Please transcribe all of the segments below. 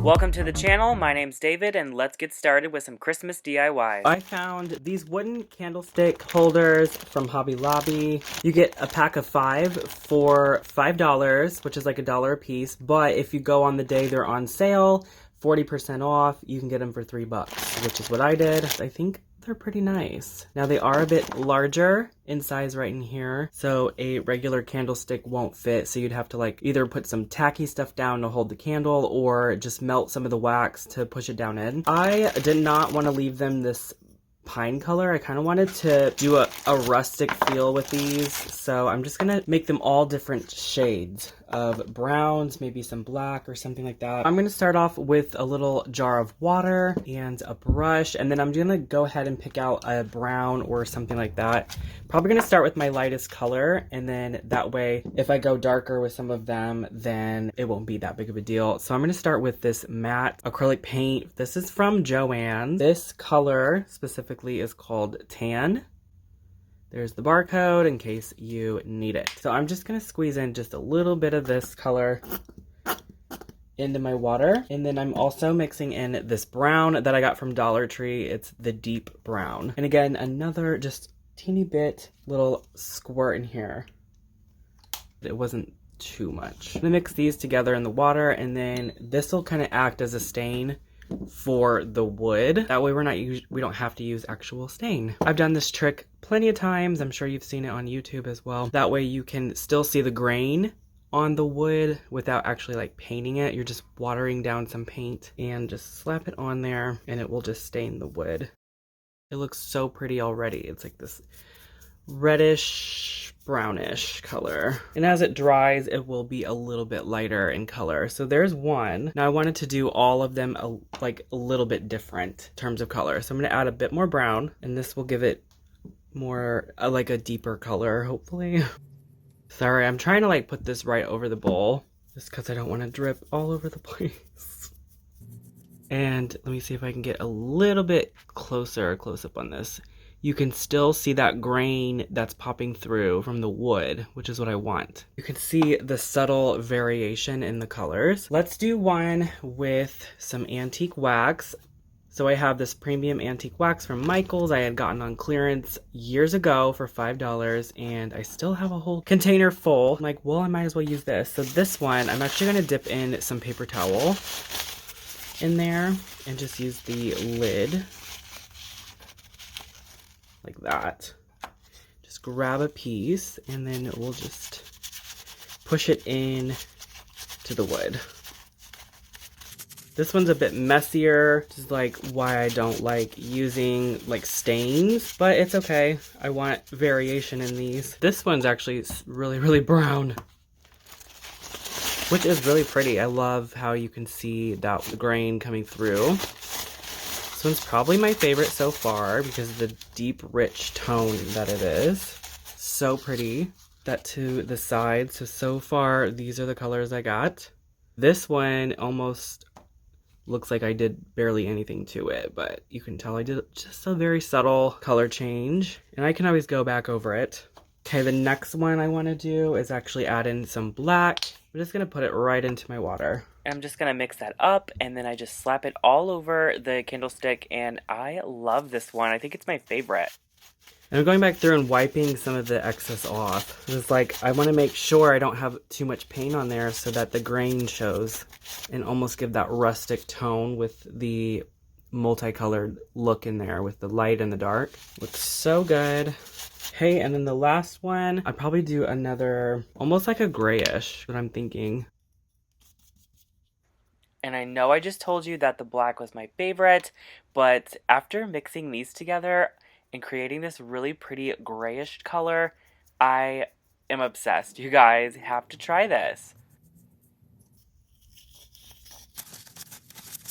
Welcome to the channel, my name's David, and let's get started with some Christmas DIYs. I found these wooden candlestick holders from Hobby Lobby. You get a pack of 5 for $5, which is like $1 a piece, but if you go on the day they're on sale, 40% off, you can get them for $3, which is what I did. I think they're pretty nice. Now they are a bit larger in size right in here, so a regular candlestick won't fit, so you'd have to like either put some tacky stuff down to hold the candle or just melt some of the wax to push it down in. I did not want to leave them this pine color. I kind of wanted to do a rustic feel with these, so I'm just gonna make them all different shades of browns, maybe some black or something like that. I'm gonna start off with a little jar of water and a brush, and then I'm gonna go ahead and pick out a brown or something like that. Probably gonna start with my lightest color, and then that way if I go darker with some of them, then it won't be that big of a deal. So I'm gonna start with this matte acrylic paint. This is from Joann's. This color specifically is called Tan. There's the barcode in case you need it. So I'm just gonna squeeze in just a little bit of this color into my water. And then I'm also mixing in this brown that I got from Dollar Tree. It's the deep brown. And again, another just teeny bit little squirt in here. It wasn't too much. I'm gonna mix these together in the water, and then this will kind of act as a stain for the wood. That way we don't have to use actual stain. I've done this trick plenty of times. I'm sure you've seen it on YouTube as well. That way you can still see the grain on the wood without actually like painting it. You're just watering down some paint and just slap it on there and it will just stain the wood. It looks so pretty already. It's like this reddish brownish color, and as it dries it will be a little bit lighter in color. So there's one. Now I wanted to do all of them like a little bit different in terms of color, so I'm going to add a bit more brown, and this will give it more like a deeper color, hopefully. Sorry, I'm trying to like put this right over the bowl just because I don't want to drip all over the place. And let me see if I can get a little bit close up on this. You can still see that grain that's popping through from the wood, which is what I want. You can see the subtle variation in the colors. Let's do one with some antique wax. So I have this premium antique wax from Michael's I had gotten on clearance years ago for $5, and I still have a whole container full. I'm like, well, I might as well use this. So this one, I'm actually gonna dip in some paper towel in there and just use the lid. Like that. Just grab a piece and then we'll just push it in to the wood. This one's a bit messier, which is like why I don't like using like stains, but it's okay. I want variation in these. This one's actually really, really brown, which is really pretty. I love how you can see that grain coming through. This one's probably my favorite so far because of the deep, rich tone that it is. So pretty. That to the side. So far, these are the colors I got. This one almost looks like I did barely anything to it, but you can tell I did just a very subtle color change. And I can always go back over it. Okay, the next one I want to do is actually add in some black. I'm just going to put it right into my water. I'm just gonna mix that up, and then I just slap it all over the candlestick, and I love this one. I think it's my favorite. And I'm going back through and wiping some of the excess off. It's like I want to make sure I don't have too much paint on there so that the grain shows and almost give that rustic tone with the multicolored look in there with the light and the dark. Looks so good. Hey, and then the last one, I'd probably do another almost like a grayish, what I'm thinking. And I know I just told you that the black was my favorite, but after mixing these together and creating this really pretty grayish color, I am obsessed. You guys have to try this.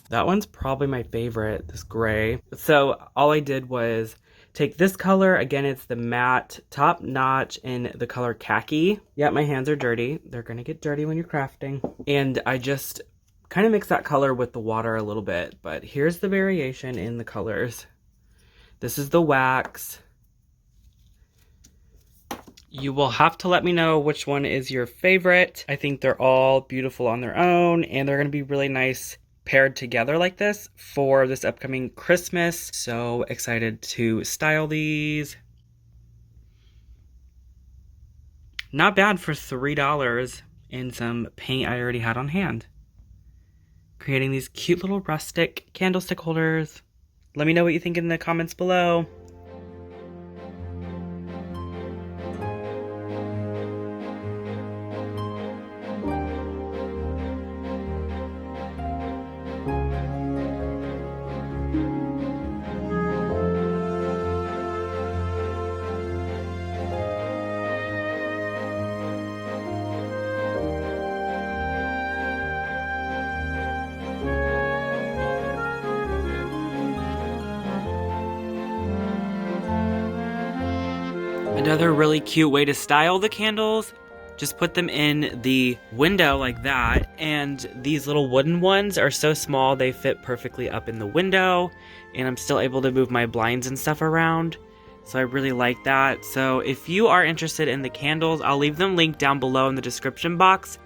That one's probably my favorite, this gray. So all I did was take this color, again it's the matte top notch in the color khaki. Yeah, my hands are dirty. They're gonna get dirty when you're crafting. And I just kind of mix that color with the water a little bit, but here's the variation in the colors. This is the wax. You will have to let me know which one is your favorite. I think they're all beautiful on their own, and they're going to be really nice paired together like this for this upcoming Christmas. So excited to style these. Not bad for $3 and some paint I already had on hand. Creating these cute little rustic candlestick holders. Let me know what you think in the comments below. Another really cute way to style the candles, just put them in the window like that, and these little wooden ones are so small they fit perfectly up in the window, and I'm still able to move my blinds and stuff around, so I really like that. So if you are interested in the candles, I'll leave them linked down below in the description box.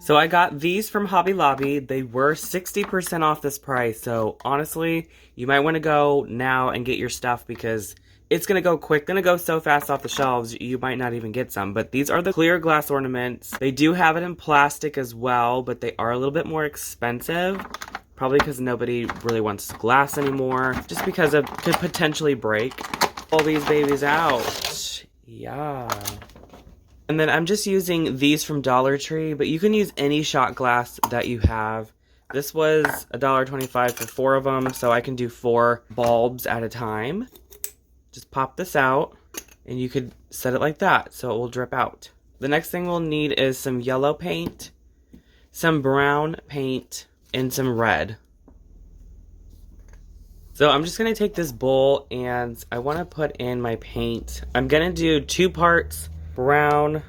So I got these from Hobby Lobby. They were 60% off this price. So honestly, you might want to go now and get your stuff because it's going to go quick. Going to go so fast off the shelves, you might not even get some. But these are the clear glass ornaments. They do have it in plastic as well, but they are a little bit more expensive. Probably because nobody really wants glass anymore. Just because it could potentially break. Pull these babies out. Yeah. And then I'm just using these from Dollar Tree, but you can use any shot glass that you have. This was $1.25 for 4 of them, so I can do 4 bulbs at a time. Just pop this out, and you could set it like that, so it will drip out. The next thing we'll need is some yellow paint, some brown paint, and some red. So I'm just going to take this bowl, and I want to put in my paint. I'm going to do 2 parts brown.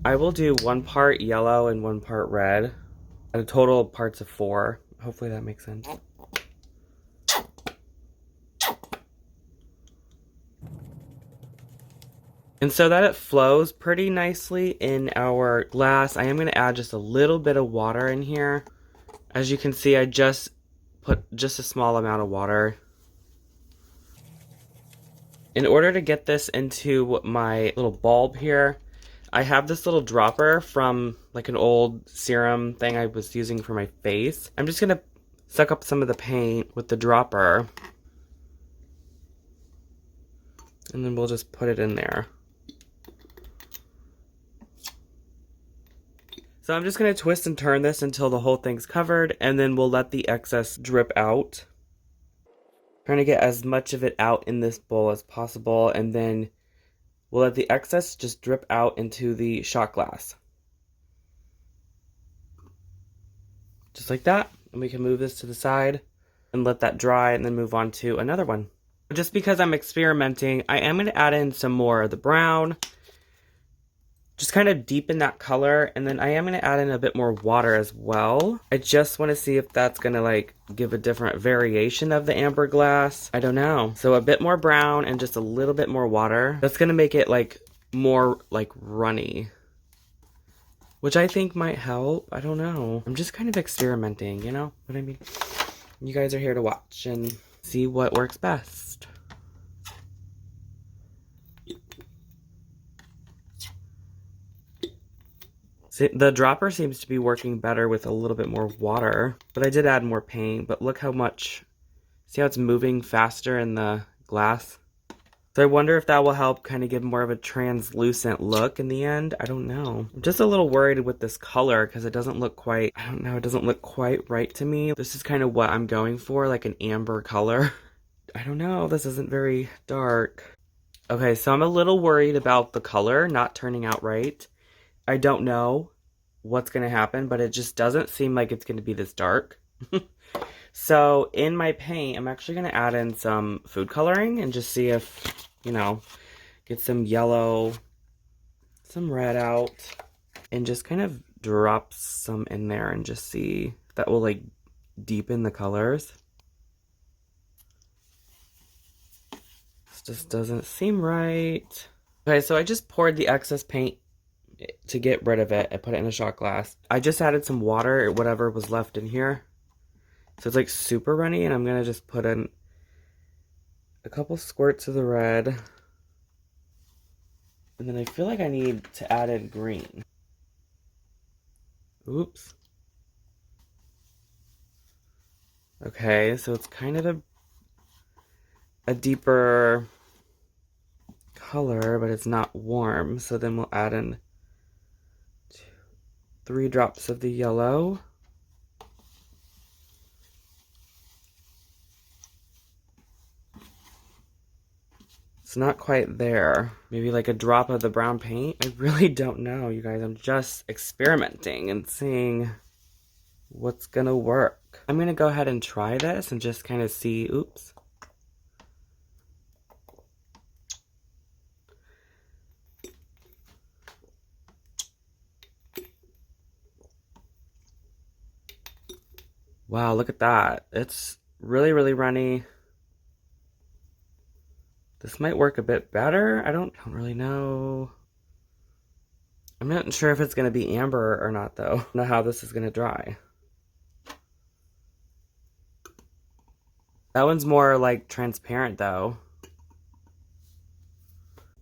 I will do 1 part yellow and 1 part red. A total of parts of 4. Hopefully that makes sense. And so that it flows pretty nicely in our glass, I am going to add just a little bit of water in here. As you can see, I just put just a small amount of water. In order to get this into my little bulb here, I have this little dropper from like an old serum thing I was using for my face. I'm just going to suck up some of the paint with the dropper. And then we'll just put it in there. So I'm just going to twist and turn this until the whole thing's covered, and then we'll let the excess drip out. Trying to get as much of it out in this bowl as possible, and then we'll let the excess just drip out into the shot glass. Just like that. And we can move this to the side and let that dry and then move on to another one. Just because I'm experimenting, I am going to add in some more of the brown. Just kind of deepen that color, and then I am going to add in a bit more water as well. I just want to see if that's going to like give a different variation of the amber glass. I don't know. So a bit more brown and just a little bit more water. That's going to make it like more like runny, which I think might help. I don't know. I'm just kind of experimenting, you know what I mean? You guys are here to watch and see what works best. See, the dropper seems to be working better with a little bit more water, but I did add more paint, but look how much, see how it's moving faster in the glass? So I wonder if that will help kind of give more of a translucent look in the end. I don't know. I'm just a little worried with this color because it doesn't look quite, I don't know, it doesn't look quite right to me. This is kind of what I'm going for, like an amber color. I don't know, this isn't very dark. Okay, so I'm a little worried about the color not turning out right. I don't know what's going to happen, but it just doesn't seem like it's going to be this dark. So in my paint, I'm actually going to add in some food coloring and just see if, you know, get some yellow, some red out, and just kind of drop some in there and just see if that will like deepen the colors. This just doesn't seem right. Okay, so I just poured the excess paint to get rid of it. I put it in a shot glass. I just added some water, whatever was left in here. So it's like super runny, and I'm gonna just put in a couple squirts of the red. And then I feel like I need to add in green. Oops. Okay, so it's kind of a deeper color, but it's not warm. So then we'll add in 3 drops of the yellow. It's not quite there. Maybe like a drop of the brown paint. I really don't know, you guys. I'm just experimenting and seeing what's gonna work. I'm gonna go ahead and try this and just kind of see. Oops. Wow, look at that. It's really, really runny. This might work a bit better. I don't really know. I'm not sure if it's going to be amber or not, though. I don't know how this is going to dry. That one's more like transparent, though.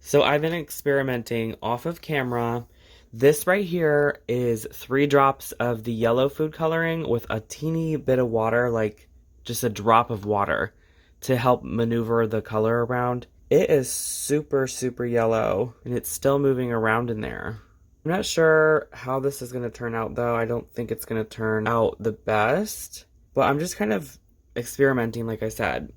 So I've been experimenting off of camera. This right here is 3 drops of the yellow food coloring with a teeny bit of water, like just a drop of water to help maneuver the color around. It is super, super yellow, and it's still moving around in there. I'm not sure how this is going to turn out, though. I don't think it's going to turn out the best, but I'm just kind of experimenting, like I said.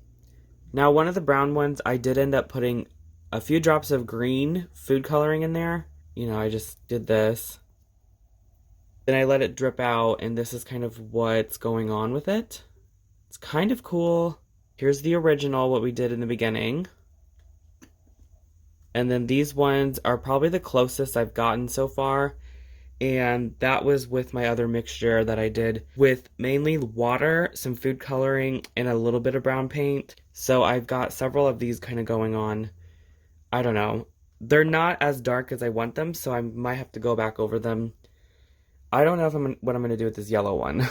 Now, one of the brown ones, I did end up putting a few drops of green food coloring in there. You know, I just did this. Then I let it drip out, and this is kind of what's going on with it. It's kind of cool. Here's the original, what we did in the beginning. And then these ones are probably the closest I've gotten so far. And that was with my other mixture that I did with mainly water, some food coloring, and a little bit of brown paint. So I've got several of these kind of going on. I don't know. They're not as dark as I want them, so I might have to go back over them. I don't know if what I'm going to do with this yellow one.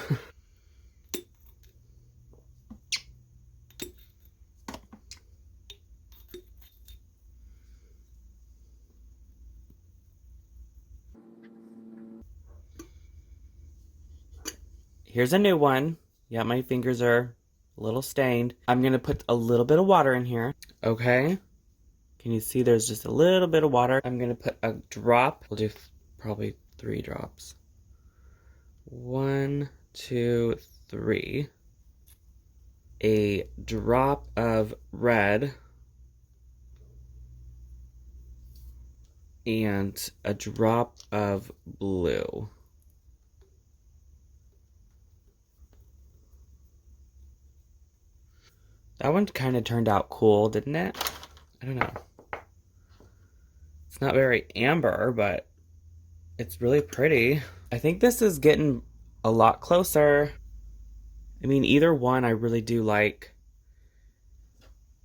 Here's a new one. Yeah, my fingers are a little stained. I'm going to put a little bit of water in here. Okay. Can you see there's just a little bit of water? I'm going to put a drop. We'll do probably 3 drops. 1, 2, 3. A drop of red. And a drop of blue. That one kind of turned out cool, didn't it? I don't know. It's not very amber, but it's really pretty. I think this is getting a lot closer. I mean, either one I really do like.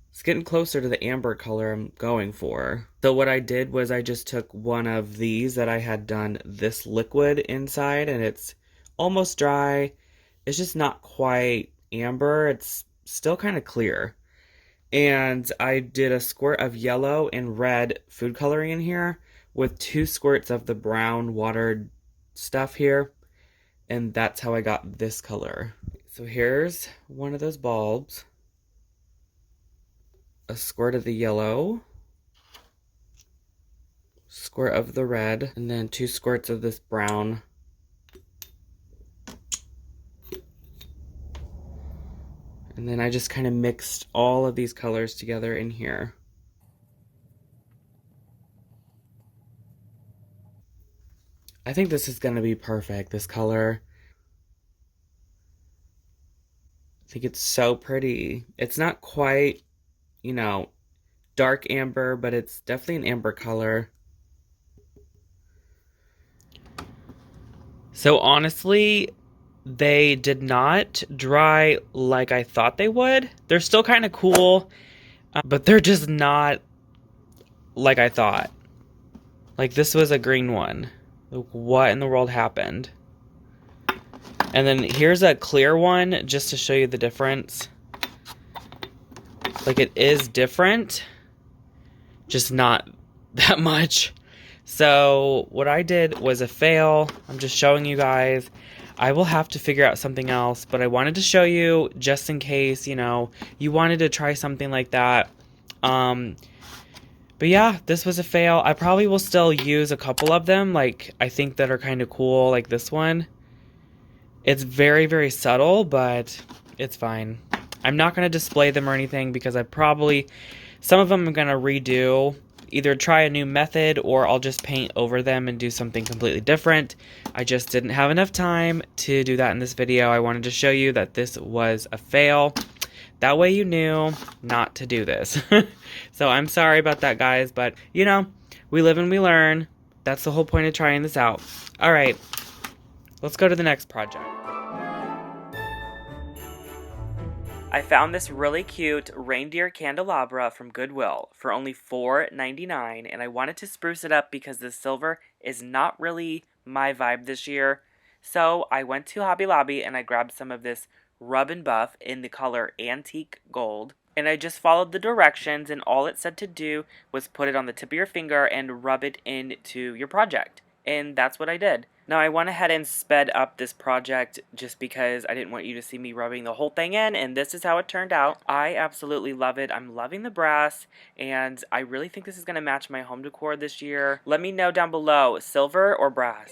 It's getting closer to the amber color I'm going for. So what I did was I just took one of these that I had done this liquid inside, and it's almost dry. It's just not quite amber. It's still kind of clear. And I did a squirt of yellow and red food coloring in here with 2 squirts of the brown watered stuff here. And that's how I got this color. So here's one of those bulbs. A squirt of the yellow. Squirt of the red. And then 2 squirts of this brown. And then I just kind of mixed all of these colors together in here. I think this is going to be perfect, this color. I think it's so pretty. It's not quite, you know, dark amber, but it's definitely an amber color. So honestly, they did not dry like I thought they would. They're still kind of cool. but they're just not like I thought. Like, this was a green one. Like, what in the world happened? And then here's a clear one, just to show you the difference. Like, it is different, just not that much. So what I did was a fail. I'm just showing you guys. I will have to figure out something else, but I wanted to show you just in case, you know, you wanted to try something like that. But yeah, this was a fail. I probably will still use a couple of them, like, I think that are kind of cool, like this one. It's very, very subtle, but it's fine. I'm not going to display them or anything because some of them I'm going to redo. Either try a new method or I'll just paint over them and do something completely different. I just didn't have enough time to do that in this video. I wanted to show you that this was a fail. That way you knew not to do this. So I'm sorry about that, guys, but you know, we live and we learn. That's the whole point of trying this out. All right, let's go to the next project. I found this really cute reindeer candelabra from Goodwill for only $4.99, and I wanted to spruce it up because the silver is not really my vibe this year. So I went to Hobby Lobby and I grabbed some of this rub and buff in the color antique gold. And I just followed the directions, and all it said to do was put it on the tip of your finger and rub it into your project. And that's what I did. Now I went ahead and sped up this project just because I didn't want you to see me rubbing the whole thing in, and this is how it turned out. I absolutely love it. I'm loving the brass, and I really think this is going to match my home decor this year. Let me know down below, silver or brass?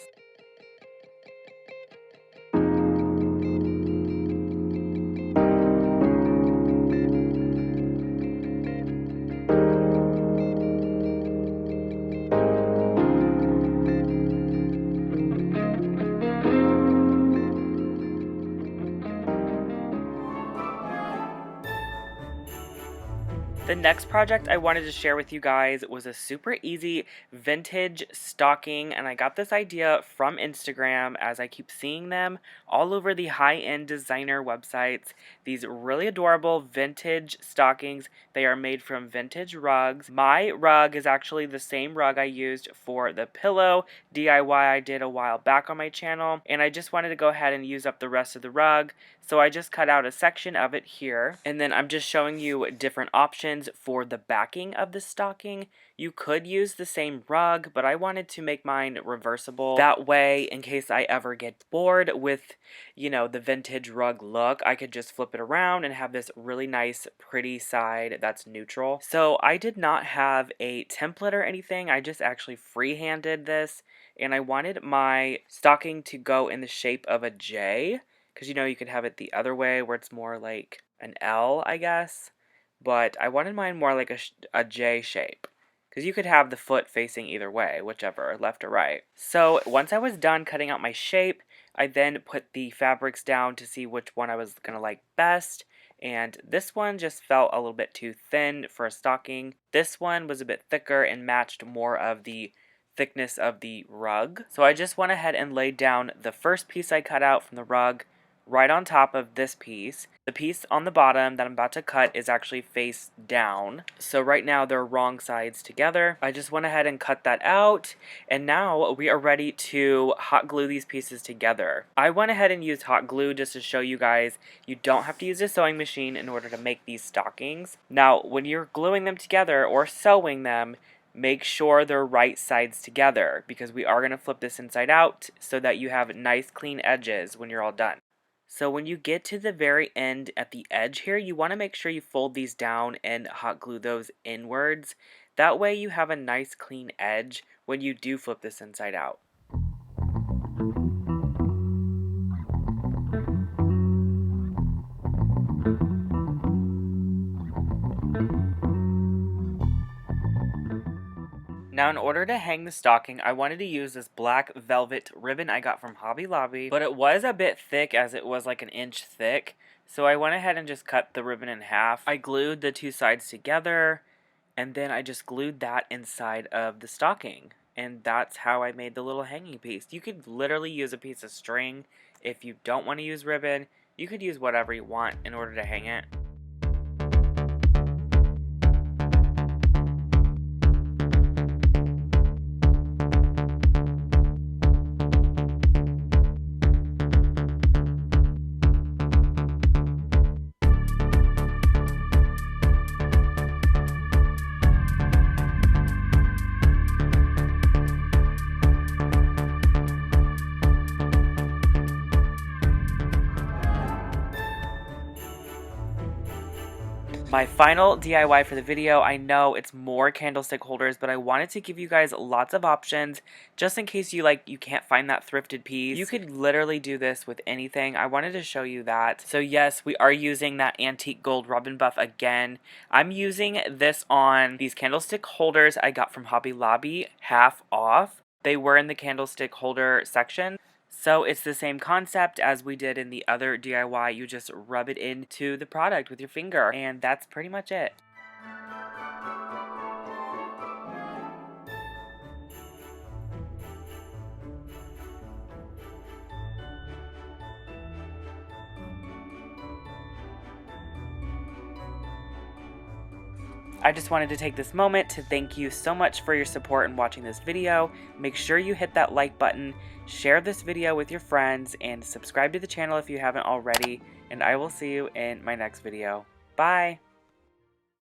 The next project I wanted to share with you guys was a super easy vintage stocking, and I got this idea from Instagram as I keep seeing them all over the high-end designer websites. These really adorable vintage stockings. They are made from vintage rugs. My rug is actually the same rug I used for the pillow DIY I did a while back on my channel, and I just wanted to go ahead and use up the rest of the rug, so I just cut out a section of it here, and then I'm just showing you different options for the backing of the stocking. You could use the same rug, but I wanted to make mine reversible. That way, in case I ever get bored with, you know, the vintage rug look, I could just flip it around and have this really nice, pretty side that's neutral. So I did not have a template or anything. I just actually freehanded this, and I wanted my stocking to go in the shape of a J, because, you know, you could have it the other way where it's more like an L, I guess. But I wanted mine more like a J shape, because you could have the foot facing either way, whichever, left or right. So once I was done cutting out my shape, I then put the fabrics down to see which one I was going to like best. And this one just felt a little bit too thin for a stocking. This one was a bit thicker and matched more of the thickness of the rug. So I just went ahead and laid down the first piece I cut out from the rug right on top of this piece. The piece on the bottom that I'm about to cut is actually face down. So right now they're wrong sides together. I just went ahead and cut that out, and now we are ready to hot glue these pieces together. I went ahead and used hot glue just to show you guys you don't have to use a sewing machine in order to make these stockings. Now when you're gluing them together or sewing them, make sure they're right sides together, because we are going to flip this inside out so that you have nice clean edges when you're all done. So when you get to the very end at the edge here, you want to make sure you fold these down and hot glue those inwards. That way you have a nice clean edge when you do flip this inside out. Now in order to hang the stocking, I wanted to use this black velvet ribbon I got from Hobby Lobby, but it was a bit thick as it was like an inch thick, so I went ahead and just cut the ribbon in half. I glued the two sides together, and then I just glued that inside of the stocking, and that's how I made the little hanging piece. You could literally use a piece of string if you don't want to use ribbon. You could use whatever you want in order to hang it. My final DIY for the video, I know it's more candlestick holders, but I wanted to give you guys lots of options just in case you can't find that thrifted piece. You could literally do this with anything. I wanted to show you that. So yes, we are using that antique gold rub and buff again. I'm using this on these candlestick holders I got from Hobby Lobby, half off. They were in the candlestick holder section. So it's the same concept as we did in the other DIY. You just rub it into the product with your finger, and that's pretty much it. I just wanted to take this moment to thank you so much for your support in watching this video. Make sure you hit that like button, share this video with your friends, and subscribe to the channel if you haven't already. And I will see you in my next video. Bye!